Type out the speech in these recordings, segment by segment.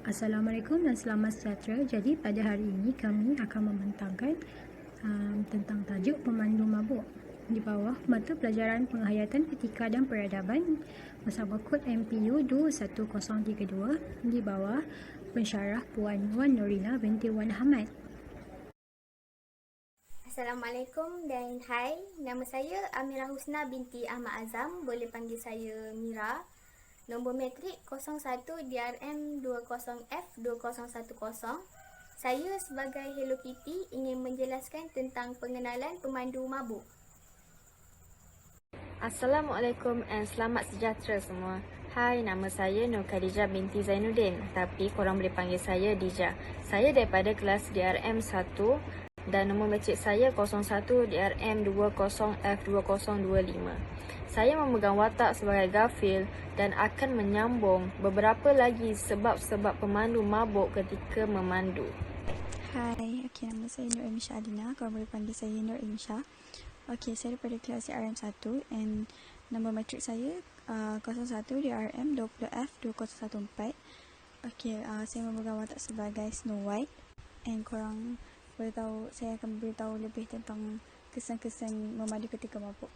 Assalamualaikum dan selamat sejahtera. Jadi pada hari ini kami akan membentangkan tentang tajuk pemandu mabuk. Di bawah mata pelajaran penghayatan etika dan peradaban bersama kod MPU 21032. Di bawah pensyarah Puan Wan Norina binti Wan Hamad. Assalamualaikum dan hai, nama saya Amirah Husna binti Ahmad Azam, boleh panggil saya Mira. Nombor metrik 01 DRM 20F2010. Saya sebagai Hello Kitty ingin menjelaskan tentang pengenalan pemandu mabuk. Assalamualaikum dan selamat sejahtera semua. Hai, nama saya Nur Khadijah binti Zainuddin, tapi korang boleh panggil saya Dija. Saya daripada kelas DRM 1 dan nombor metrik saya 01 DRM 20F2025. Saya memegang watak sebagai Gafil dan akan menyambung beberapa lagi sebab-sebab pemandu mabuk ketika memandu. Hai, nama saya Nur Insha Alina. Korang boleh panggil saya Nur Insha. Saya daripada kelas DRM 1 and nombor matrik saya 01 DRM 20F2014. Saya memegang watak sebagai Snow White and korang boleh tahu, saya akan beritahu lebih tentang kesan-kesan memandu ketika mabuk.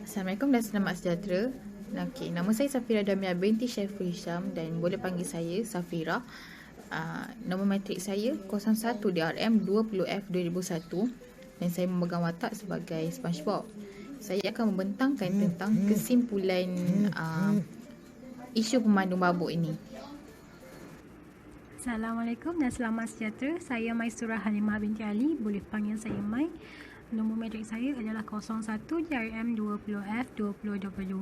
Assalamualaikum dan selamat sejahtera. Nama saya Safira Damia binti Syaiful Hisham dan boleh panggil saya Safira. Nombor matrik saya 01 DRM 20F 2001 dan saya memegang watak sebagai SpongeBob. Saya akan membentangkan tentang kesimpulan isu pemandu mabuk ini. Assalamualaikum dan selamat sejahtera. Saya Maisura Halimah binti Ali, boleh panggil saya Mai. Nombor metrik saya adalah 01 DRM 20F2022.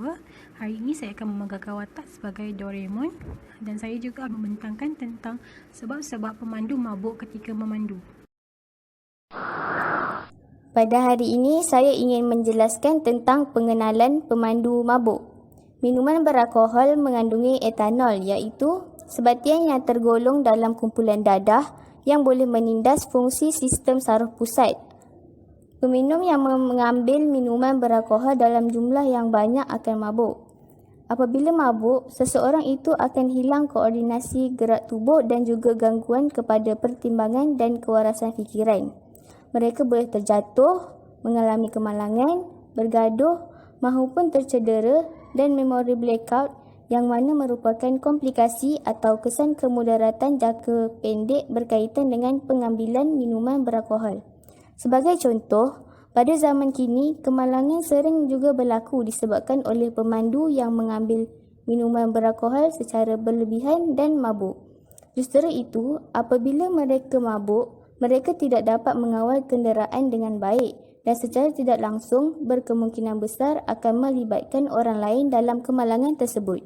Hari ini saya akan memegang watak sebagai Doraemon dan saya juga akan membentangkan tentang sebab-sebab pemandu mabuk ketika memandu. Pada hari ini saya ingin menjelaskan tentang pengenalan pemandu mabuk. Minuman beralkohol mengandungi etanol, iaitu sebatian yang tergolong dalam kumpulan dadah yang boleh menindas fungsi sistem saraf pusat. Peminum yang mengambil minuman beralkohol dalam jumlah yang banyak akan mabuk. Apabila mabuk, seseorang itu akan hilang koordinasi gerak tubuh dan juga gangguan kepada pertimbangan dan kewarasan fikiran. Mereka boleh terjatuh, mengalami kemalangan, bergaduh mahupun tercedera dan memori blackout yang mana merupakan komplikasi atau kesan kemudaratan jangka pendek berkaitan dengan pengambilan minuman beralkohol. Sebagai contoh, pada zaman kini, kemalangan sering juga berlaku disebabkan oleh pemandu yang mengambil minuman beralkohol secara berlebihan dan mabuk. Justru itu, apabila mereka mabuk, mereka tidak dapat mengawal kenderaan dengan baik dan secara tidak langsung berkemungkinan besar akan melibatkan orang lain dalam kemalangan tersebut.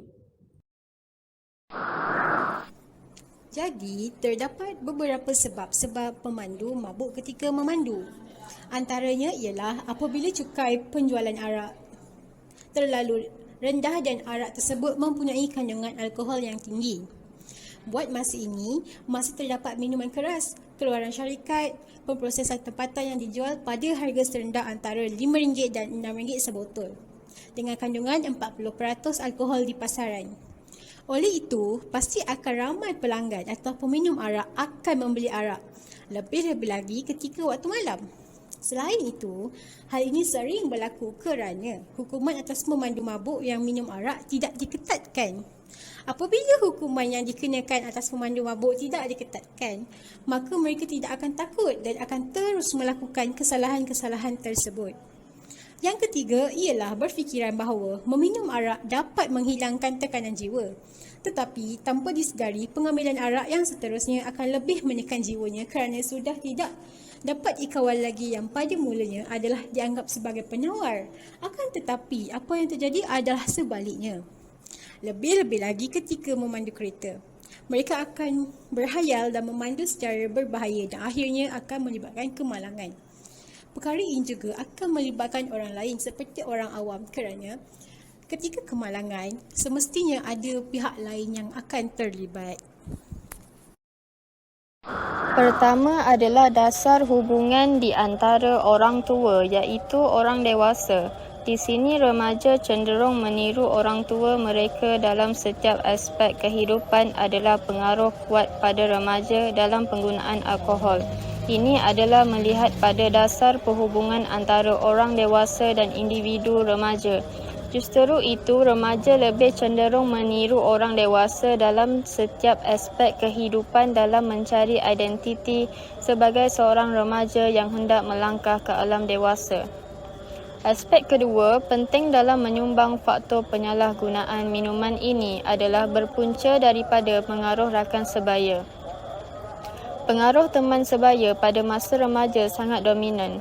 Jadi, terdapat beberapa sebab pemandu mabuk ketika memandu. Antaranya ialah apabila cukai penjualan arak terlalu rendah dan arak tersebut mempunyai kandungan alkohol yang tinggi. Buat masa ini, masih terdapat minuman keras, keluaran syarikat, pemprosesan tempatan yang dijual pada harga serendah antara RM5 dan RM6 sebotol dengan kandungan 40% alkohol di pasaran. Oleh itu, pasti akan ramai pelanggan atau peminum arak akan membeli arak, lebih-lebih lagi ketika waktu malam. Selain itu, hal ini sering berlaku kerana hukuman atas pemandu mabuk yang minum arak tidak diketatkan. Apabila hukuman yang dikenakan atas pemandu mabuk tidak diketatkan, maka mereka tidak akan takut dan akan terus melakukan kesalahan-kesalahan tersebut. Yang ketiga ialah berfikiran bahawa meminum arak dapat menghilangkan tekanan jiwa. Tetapi tanpa disedari, pengambilan arak yang seterusnya akan lebih menekan jiwanya kerana sudah tidak dapat dikawal lagi yang pada mulanya adalah dianggap sebagai penawar. Akan tetapi, apa yang terjadi adalah sebaliknya. Lebih-lebih lagi ketika memandu kereta. Mereka akan berhayal dan memandu secara berbahaya dan akhirnya akan melibatkan kemalangan. Perkara ini juga akan melibatkan orang lain seperti orang awam kerana ketika kemalangan, semestinya ada pihak lain yang akan terlibat. Pertama adalah dasar hubungan di antara orang tua, iaitu orang dewasa. Di sini remaja cenderung meniru orang tua mereka dalam setiap aspek kehidupan adalah pengaruh kuat pada remaja dalam penggunaan alkohol. Ini adalah melihat pada dasar perhubungan antara orang dewasa dan individu remaja. Justeru itu, remaja lebih cenderung meniru orang dewasa dalam setiap aspek kehidupan dalam mencari identiti sebagai seorang remaja yang hendak melangkah ke alam dewasa. Aspek kedua, penting dalam menyumbang faktor penyalahgunaan minuman ini adalah berpunca daripada pengaruh rakan sebaya. Pengaruh teman sebaya pada masa remaja sangat dominan.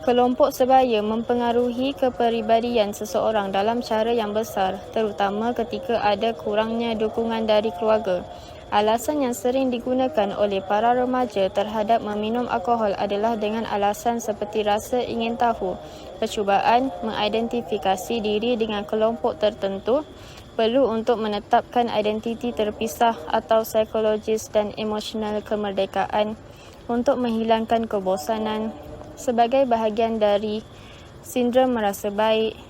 Kelompok sebaya mempengaruhi kepribadian seseorang dalam cara yang besar, terutama ketika ada kurangnya dukungan dari keluarga. Alasan yang sering digunakan oleh para remaja terhadap meminum alkohol adalah dengan alasan seperti rasa ingin tahu, percubaan mengidentifikasi diri dengan kelompok tertentu, perlu untuk menetapkan identiti terpisah atau psikologis dan emosional kemerdekaan untuk menghilangkan kebosanan sebagai bahagian dari sindrom merasa baik,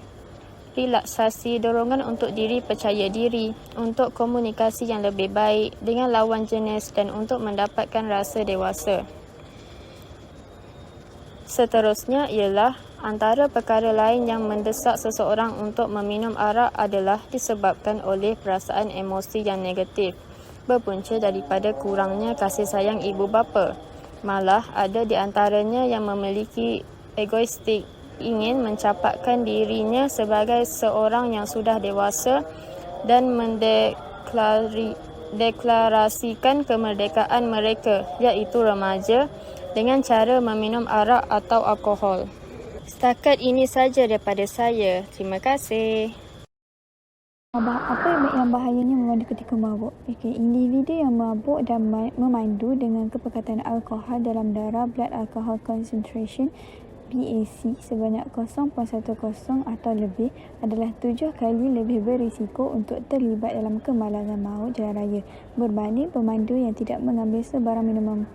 relaksasi, dorongan untuk diri percaya diri, untuk komunikasi yang lebih baik dengan lawan jenis dan untuk mendapatkan rasa dewasa. Seterusnya ialah antara perkara lain yang mendesak seseorang untuk meminum arak adalah disebabkan oleh perasaan emosi yang negatif, berpunca daripada kurangnya kasih sayang ibu bapa. Malah ada di antaranya yang memiliki egoistik, ingin mencapakkan dirinya sebagai seorang yang sudah dewasa dan mendeklarasikan kemerdekaan mereka, iaitu remaja, dengan cara meminum arak atau alkohol. Setakat ini saja daripada saya. Terima kasih. Apa yang bahayanya memandu ketika mabuk? Individu yang mabuk dan memandu dengan kepekatan alkohol dalam darah blood alcohol concentration BAC sebanyak 0.10 atau lebih adalah 7 kali lebih berisiko untuk terlibat dalam kemalangan maut jalan raya berbanding pemandu yang tidak mengambil sebarang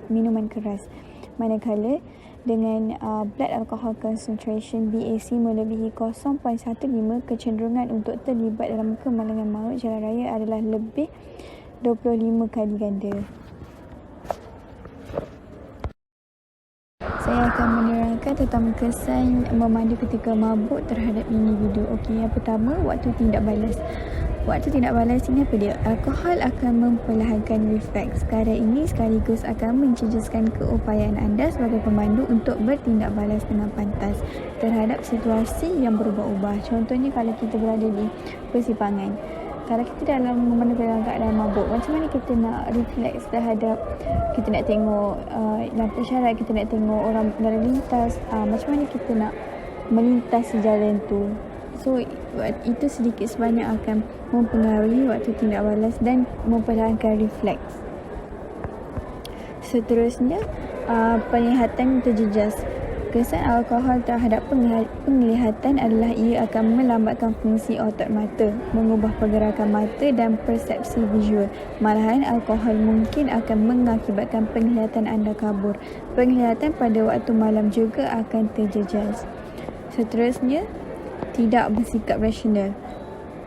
minuman keras. Manakala dengan blood alcohol concentration BAC melebihi 0.15, kecenderungan untuk terlibat dalam kemalangan maut jalan raya adalah lebih 25 kali ganda. Saya akan menerangkan tentang kesan memandu ketika mabuk terhadap individu. Yang pertama, waktu tindak balas. Waktu tindak balas ini apa dia? Alkohol akan memperlahankan refleks. Perkara ini sekaligus akan mencejaskan keupayaan anda sebagai pemandu untuk bertindak balas dengan pantas terhadap situasi yang berubah-ubah. Contohnya kalau kita berada di persimpangan. Kalau kita memandu dalam keadaan mabuk, macam mana kita nak refleks terhadap, kita nak tengok lampu isyarat, kita nak tengok orang berlalu lintas, macam mana kita nak melintas jalan tu. So, itu sedikit sebanyak akan mempengaruhi waktu tindak balas dan memperlahankan refleks. Seterusnya, penglihatan terjejas. Kesan alkohol terhadap penglihatan adalah ia akan melambatkan fungsi otot mata, mengubah pergerakan mata dan persepsi visual. Malahan, alkohol mungkin akan mengakibatkan penglihatan anda kabur. Penglihatan pada waktu malam juga akan terjejas. Seterusnya, tidak bersikap rasional.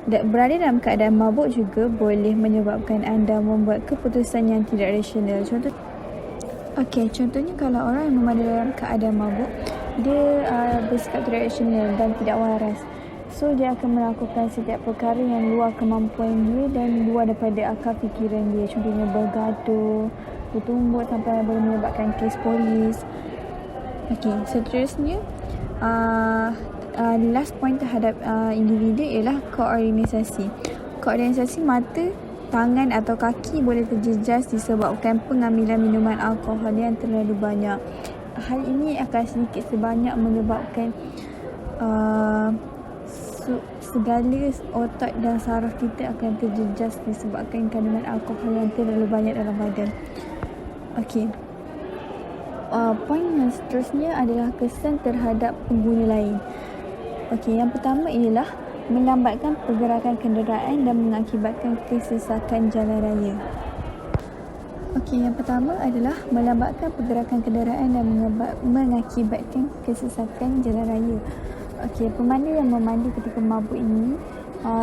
Berada dalam keadaan mabuk juga boleh menyebabkan anda membuat keputusan yang tidak rasional. Contohnya kalau orang yang memandu dalam keadaan mabuk, dia bersikap tidak rasional dan tidak waras. So, dia akan melakukan setiap perkara yang luar kemampuan dia dan luar daripada akal fikiran dia. Contohnya bergaduh, bertumbuk sampai boleh menyebabkan kes polis. Seterusnya, last point terhadap individu ialah koordinasi. Koordinasi mata, tangan atau kaki boleh terjejas disebabkan pengambilan minuman alkohol yang terlalu banyak. Hal ini akan sedikit sebanyak menyebabkan segala otot dan saraf kita akan terjejas disebabkan kandungan alkohol yang terlalu banyak dalam badan. Poin yang seterusnya adalah kesan terhadap pengguna lain. Yang pertama ialah melambatkan pergerakan kenderaan dan mengakibatkan kesesakan jalan raya. Yang pertama adalah melambatkan pergerakan kenderaan dan mengakibatkan kesesakan jalan raya. Okey, pemandu yang memandu ketika mabuk ini,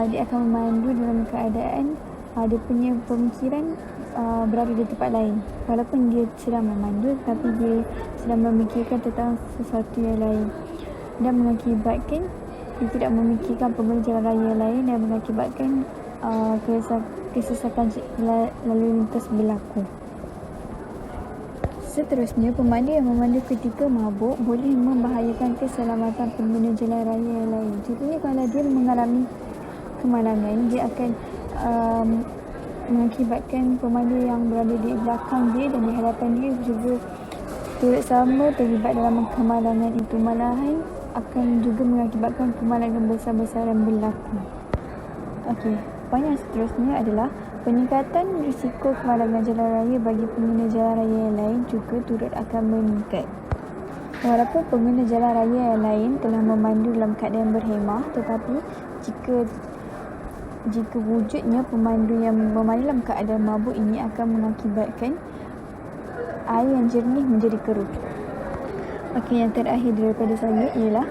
dia akan memandu dalam keadaan dia punya pemikiran berada di tempat lain. Walaupun dia sedang memandu, tapi dia sedang memikirkan tentang sesuatu yang lain. Dan mengakibatkan dia tidak memikirkan pengguna jalan raya lain dan mengakibatkan kesesakan lalu lintas berlaku. Seterusnya, pemandu yang memandu ketika mabuk boleh membahayakan keselamatan pengguna jalan raya yang lain. Contohnya, kalau dia mengalami kemalangan, dia akan mengakibatkan pemandu yang berada di belakang dia dan di hadapan dia juga turut sama terlibat dalam kemalangan itu. Malahan akan juga mengakibatkan kemalangan besar-besaran berlaku. Okey, poin yang seterusnya adalah peningkatan risiko kemalangan jalan raya bagi pengguna jalan raya yang lain juga turut akan meningkat. Walaupun pengguna jalan raya yang lain telah memandu dalam keadaan berhemah, tetapi jika wujudnya pemandu yang memandu dalam keadaan mabuk ini akan mengakibatkan air yang jernih menjadi keruh. Okey, yang terakhir daripada saya ialah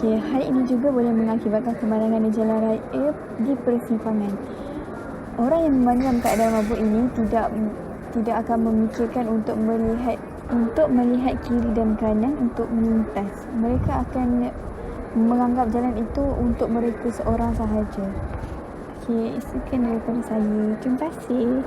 hal ini juga boleh mengakibatkan kemalangan di jalan raya di persimpangan. Orang yang memandu dalam keadaan mabuk ini tidak akan memikirkan untuk melihat kiri dan kanan untuk melintas. Mereka akan menganggap jalan itu untuk mereka seorang sahaja. Okey, sekian daripada saya. Terima kasih.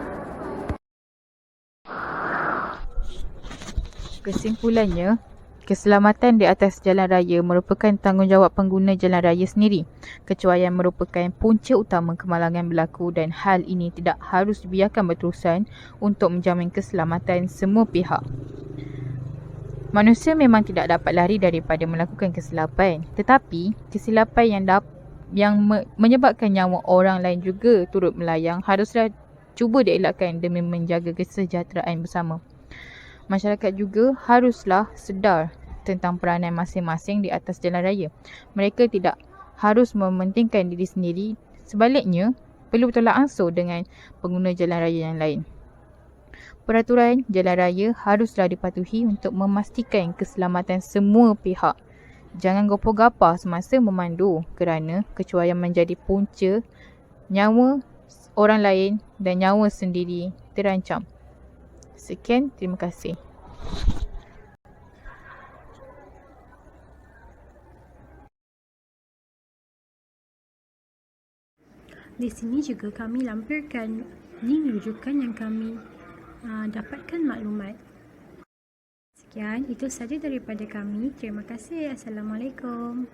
Kesimpulannya, keselamatan di atas jalan raya merupakan tanggungjawab pengguna jalan raya sendiri. Kecuaian merupakan punca utama kemalangan berlaku dan hal ini tidak harus dibiarkan berterusan untuk menjamin keselamatan semua pihak. Manusia memang tidak dapat lari daripada melakukan kesilapan, tetapi kesilapan yang menyebabkan nyawa orang lain juga turut melayang haruslah cuba dielakkan demi menjaga kesejahteraan bersama. Masyarakat juga haruslah sedar tentang peranan masing-masing di atas jalan raya. Mereka tidak harus mementingkan diri sendiri, sebaliknya perlu bertolak ansur dengan pengguna jalan raya yang lain. Peraturan jalan raya haruslah dipatuhi untuk memastikan keselamatan semua pihak. Jangan gopoh-gapah semasa memandu kerana kecuaian menjadi punca nyawa orang lain dan nyawa sendiri terancam. Sekian, terima kasih. Di sini juga kami lampirkan link rujukan yang kami dapatkan maklumat. Sekian, itu saja daripada kami. Terima kasih. Assalamualaikum.